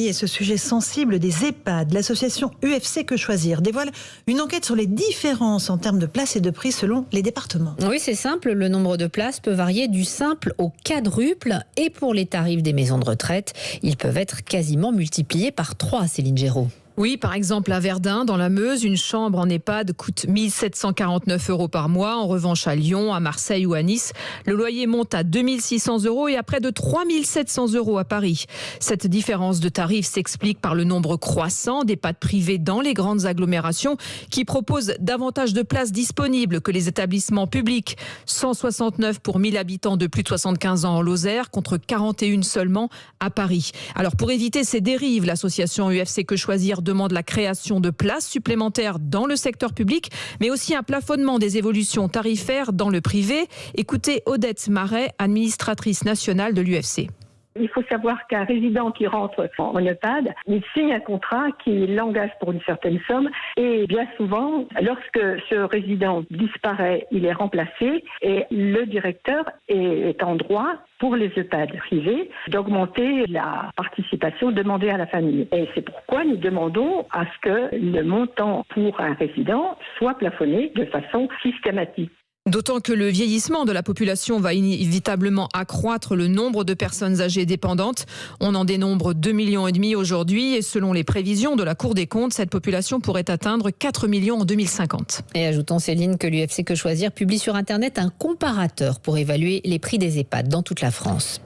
Et ce sujet sensible des EHPAD, l'association UFC Que Choisir dévoile une enquête sur les différences en termes de places et de prix selon les départements. Oui, c'est simple, le nombre de places peut varier du simple au quadruple. Et pour les tarifs des maisons de retraite, ils peuvent être quasiment multipliés par 3, Céline Géraud. Oui, par exemple, à Verdun, dans la Meuse, une chambre en EHPAD coûte 1 749 € par mois. En revanche, à Lyon, à Marseille ou à Nice, le loyer monte à 2 600 € et à près de 3 700 € à Paris. Cette différence de tarifs s'explique par le nombre croissant d'EHPAD privés dans les grandes agglomérations qui proposent davantage de places disponibles que les établissements publics. 169 pour 1000 habitants de plus de 75 ans en Lozère, contre 41 seulement à Paris. Alors, pour éviter ces dérives, l'association UFC Que Choisir demande la création de places supplémentaires dans le secteur public, mais aussi un plafonnement des évolutions tarifaires dans le privé. Écoutez Odette Marais, administratrice nationale de l'UFC. Il faut savoir qu'un résident qui rentre en EHPAD, il signe un contrat qui l'engage pour une certaine somme et bien souvent, lorsque ce résident disparaît, il est remplacé et le directeur est en droit pour les EHPAD privés d'augmenter la participation demandée à la famille. Et c'est pourquoi nous demandons à ce que le montant pour un résident soit plafonné de façon systématique. D'autant que le vieillissement de la population va inévitablement accroître le nombre de personnes âgées dépendantes. On en dénombre 2,5 millions aujourd'hui et selon les prévisions de la Cour des comptes, cette population pourrait atteindre 4 millions en 2050. Et ajoutons, Céline, que l'UFC Que Choisir publie sur Internet un comparateur pour évaluer les prix des EHPAD dans toute la France.